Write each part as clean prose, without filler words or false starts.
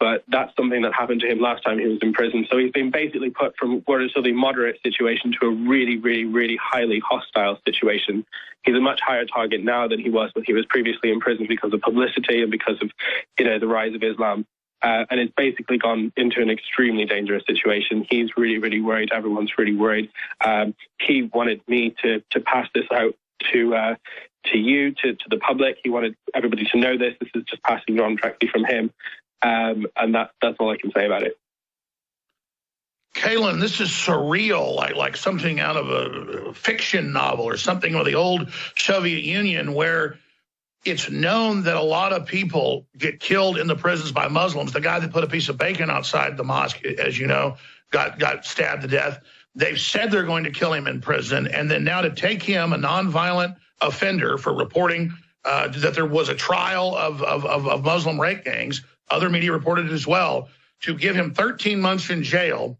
but that's something that happened to him last time he was in prison. So he's been basically put from what is a sort of moderate situation to a really, really, really highly hostile situation. He's a much higher target now than he was when he was previously in prison because of publicity and because of, the rise of Islam. And it's basically gone into an extremely dangerous situation. He's really, really worried. Everyone's really worried. He wanted me to pass this out to you, to the public. He wanted everybody to know this. This is just passing on directly from him. And that's all I can say about it. Kaylin, this is surreal, like something out of a fiction novel or something of the old Soviet Union, where it's known that a lot of people get killed in the prisons by Muslims. The guy that put a piece of bacon outside the mosque, as you know, got stabbed to death. They've said they're going to kill him in prison. And then now to take him, a nonviolent offender, for reporting that there was a trial of Muslim rape gangs, other media reported it as well, to give him 13 months in jail,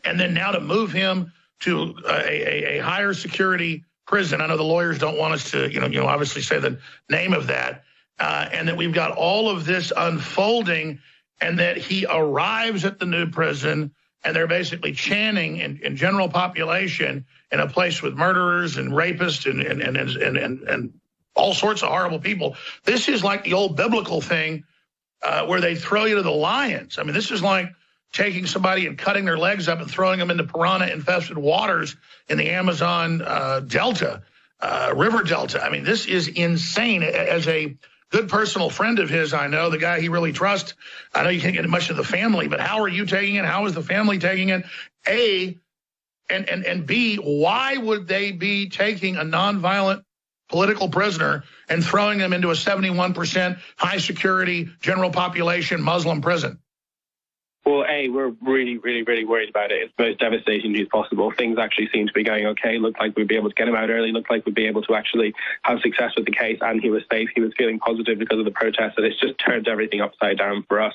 and then now to move him to a higher security prison. I know the lawyers don't want us to, obviously say the name of that, and that we've got all of this unfolding, and that he arrives at the new prison, and they're basically chanting in general population in a place with murderers and rapists and all sorts of horrible people. This is like the old biblical thing where they throw you to the lions. I mean, this is like taking somebody and cutting their legs up and throwing them into piranha-infested waters in the Amazon Delta, River Delta. I mean, this is insane. As a good personal friend of his, I know, the guy he really trusts, I know you can't get much of the family, but how are you taking it? How is the family taking it? A, and B, why would they be taking a nonviolent political prisoner and throwing them into a 71% high-security, general population Muslim prison? Well, A, we're really, really, really worried about it. It's the most devastating news possible. Things actually seem to be going okay. Looked like we'd be able to get him out early. Looked like we'd be able to actually have success with the case, and he was safe. He was feeling positive because of the protests, and it's just turned everything upside down for us.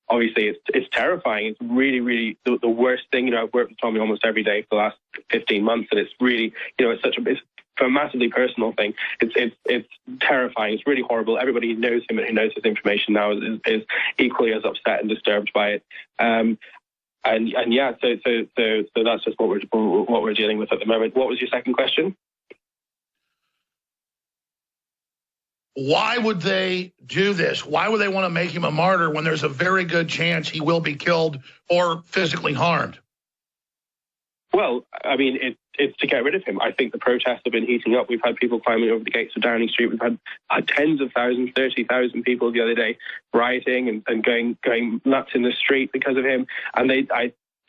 Obviously, it's terrifying. It's really, really the worst thing. I've worked with Tommy almost every day for the last 15 months, and it's really, it's a massively personal thing. It's terrifying. It's really horrible. Everybody who knows him and who knows his information now is equally as upset and disturbed by it. And yeah, so that's just what we're dealing with at the moment. What was your second question? Why would they do this? Why would they want to make him a martyr when there's a very good chance he will be killed or physically harmed? Well, I mean, it's to get rid of him. I think the protests have been heating up. We've had people climbing over the gates of Downing Street. We've had tens of thousands, 30,000 people the other day rioting and going nuts in the street because of him. And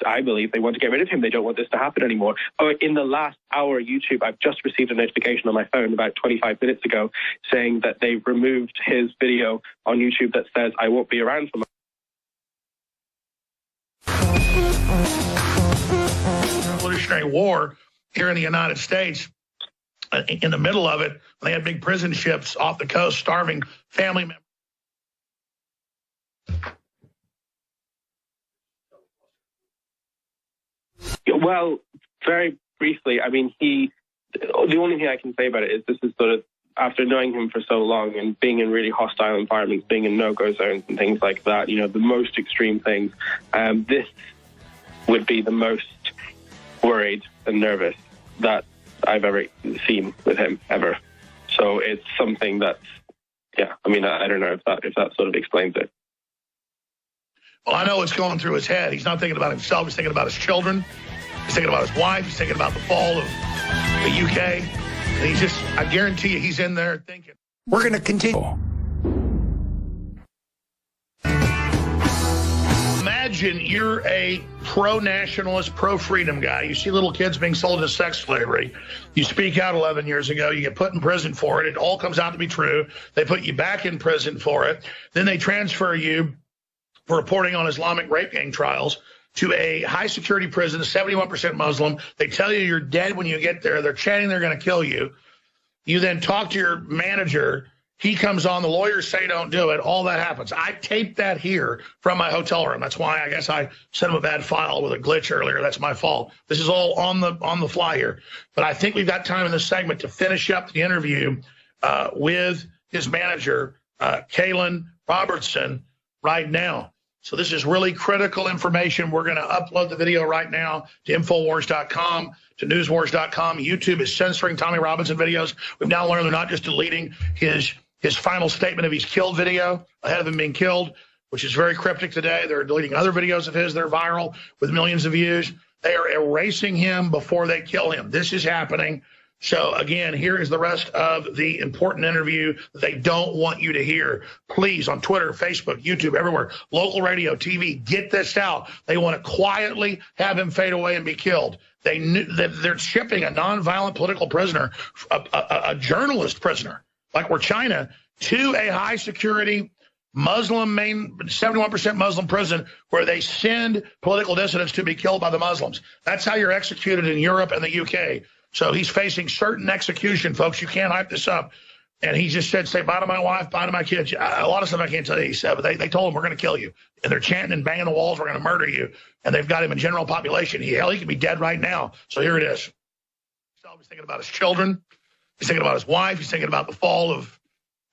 I believe they want to get rid of him. They don't want this to happen anymore. In the last hour, YouTube, I've just received a notification on my phone about 25 minutes ago saying that they've removed his video on YouTube that says, "I won't be around for much." Revolutionary War here in the United States, in the middle of it, they had big prison ships off the coast starving family members. Well, very briefly, I mean, the only thing I can say about it is this is sort of, after knowing him for so long and being in really hostile environments, being in no-go zones and things like that, the most extreme things, this would be the most worried and nervous that I've ever seen with him, ever. So it's something that's, I mean, I don't know if that sort of explains it. Well, I know what's going through his head. He's not thinking about himself. He's thinking about his children. He's thinking about his wife. He's thinking about the fall of the UK. And I guarantee you, he's in there thinking. We're going to continue. Imagine you're a pro-nationalist, pro-freedom guy. You see little kids being sold into sex slavery. You speak out 11 years ago. You get put in prison for it. It all comes out to be true. They put you back in prison for it. Then they transfer you for reporting on Islamic rape gang trials to a high-security prison, 71% Muslim. They tell you you're dead when you get there. They're chanting they're going to kill you. You then talk to your manager. He comes on. The lawyers say don't do it. All that happens. I taped that here from my hotel room. That's why I guess I sent him a bad file with a glitch earlier. That's my fault. This is all on the fly here. But I think we've got time in this segment to finish up the interview with his manager, Kaylin Robertson, right now. So this is really critical information. We're going to upload the video right now to Infowars.com, to Newswars.com. YouTube is censoring Tommy Robinson videos. We've now learned they're not just deleting his final statement of he's killed video ahead of him being killed, which is very cryptic today. They're deleting other videos of his that are viral with millions of views. They are erasing him before they kill him. This is happening. So, again, here is the rest of the important interview that they don't want you to hear. Please, on Twitter, Facebook, YouTube, everywhere, local radio, TV, get this out. They want to quietly have him fade away and be killed. They're shipping a nonviolent political prisoner, a journalist prisoner, like we're China, to a high-security Muslim, 71% Muslim prison where they send political dissidents to be killed by the Muslims. That's how you're executed in Europe and the UK. So he's facing certain execution, folks. You can't hype this up. And he just said, say bye to my wife, bye to my kids. A lot of stuff I can't tell you, he said, but they told him, we're going to kill you. And they're chanting and banging the walls, we're going to murder you. And they've got him in general population. He could be dead right now. So here it is. He's always thinking about his children. He's thinking about his wife. He's thinking about the fall of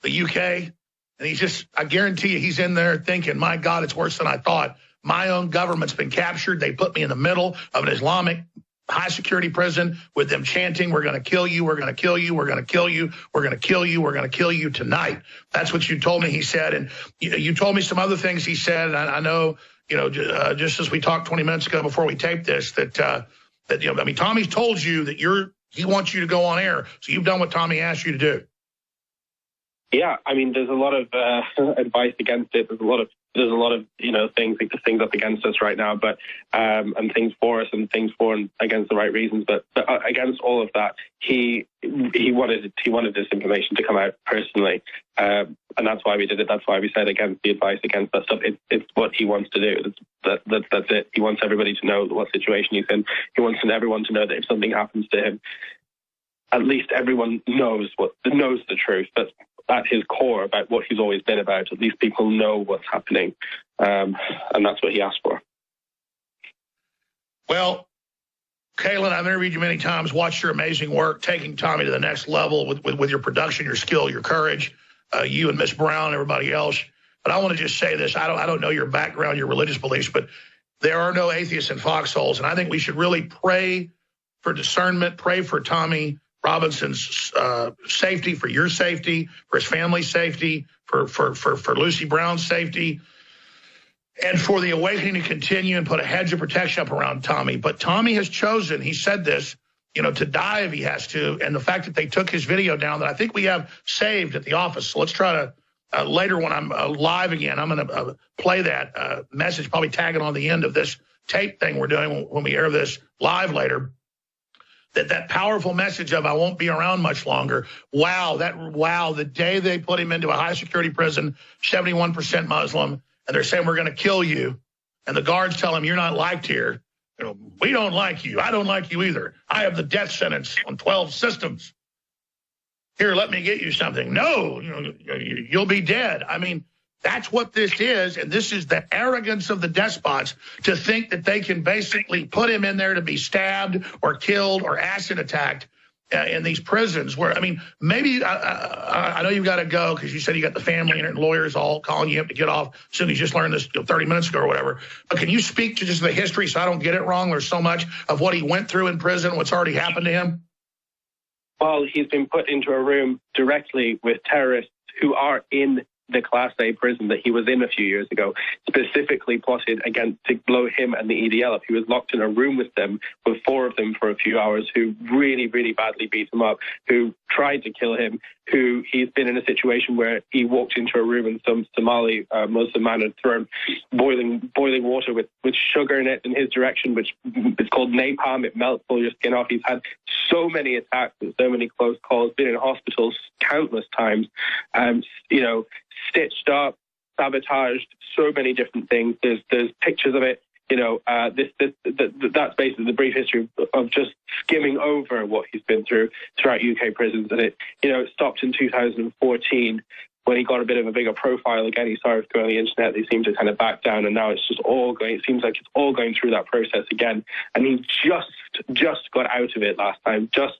the UK. And he's just, I guarantee you, he's in there thinking, my God, it's worse than I thought. My own government's been captured. They put me in the middle of an Islamic high-security prison with them chanting, we're going to kill you, we're going to kill you, we're going to kill you, we're going to kill you, we're going to kill you tonight. That's what you told me, he said. And you told me some other things he said. And I know, just as we talked 20 minutes ago before we taped this, that Tommy's told you that he wants you to go on air. So you've done what Tommy asked you to do. Yeah, I mean, there's a lot of advice against it. There's a lot of things up against us right now, but and things for us and things for and against the right reasons. But against all of that, he wanted this information to come out personally, and that's why we did it. That's why we said against the advice, against that stuff. It's what he wants to do. That's it. He wants everybody to know what situation he's in. He wants everyone to know that if something happens to him, at least everyone knows the truth. That's at his core about what he's always been about. At least people know what's happening, and that's what he asked for. Well, Kaylin, I've interviewed you many times, watched your amazing work, taking Tommy to the next level with your production, your skill, your courage, you and Miss Brown, everybody else. But I want to just say this. I don't know your background, your religious beliefs, but there are no atheists in foxholes, and I think we should really pray for discernment, pray for Tommy Robinson's safety, for your safety, for his family's safety, for Lucy Brown's safety, and for the awakening to continue and put a hedge of protection up around Tommy. But Tommy has chosen, he said this, to die if he has to, and the fact that they took his video down that I think we have saved at the office. So let's try to, later when I'm live again, I'm going to play that message, probably tag it on the end of this tape thing we're doing when we air this live later. That powerful message of I won't be around much longer. Wow, the day they put him into a high security prison, 71% Muslim, and they're saying we're going to kill you, and the guards tell him you're not liked here. We don't like you. I don't like you either. I have the death sentence on 12 systems. Here, let me get you something. No, you'll be dead. I mean, that's what this is, and this is the arrogance of the despots to think that they can basically put him in there to be stabbed or killed or acid attacked in these prisons where, I mean, maybe, I know you've got to go because you said you got the family and lawyers all calling you up to get off as soon as you just learned this 30 minutes ago or whatever. But can you speak to just the history so I don't get it wrong? There's so much of what he went through in prison, what's already happened to him. Well, he's been put into a room directly with terrorists who are in the Class A prison that he was in a few years ago, specifically plotted against to blow him and the EDL up. He was locked in a room with them, with 4 of them for a few hours, who really, really badly beat him up, who tried to kill him, who he's been in a situation where he walked into a room and some Somali Muslim man had thrown boiling water with sugar in it in his direction, which is called napalm. It melts all your skin off. He's had so many attacks and so many close calls, been in hospitals countless times, stitched up, sabotaged, so many different things. There's pictures of it. That's basically the brief history of just skimming over what he's been through throughout UK prisons. And it stopped in 2014 when he got a bit of a bigger profile again. He started going on the internet. They seemed to kind of back down, and now it's just all going. It seems like it's all going through that process again. And he just got out of it last time, just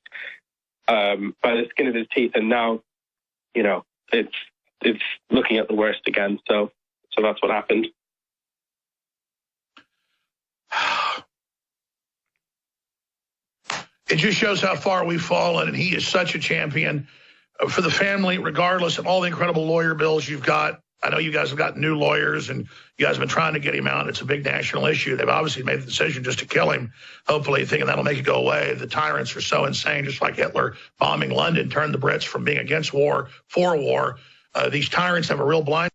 by the skin of his teeth, and now, it's looking at the worst again. So that's what happened. It just shows how far we've fallen, and he is such a champion for the family, regardless of all the incredible lawyer bills you've got. I know you guys have got new lawyers, and you guys have been trying to get him out. It's a big national issue. They've obviously made the decision just to kill him, hopefully thinking that'll make it go away. The tyrants are so insane, just like Hitler bombing London turned the Brits from being against war for war. These tyrants have a real blind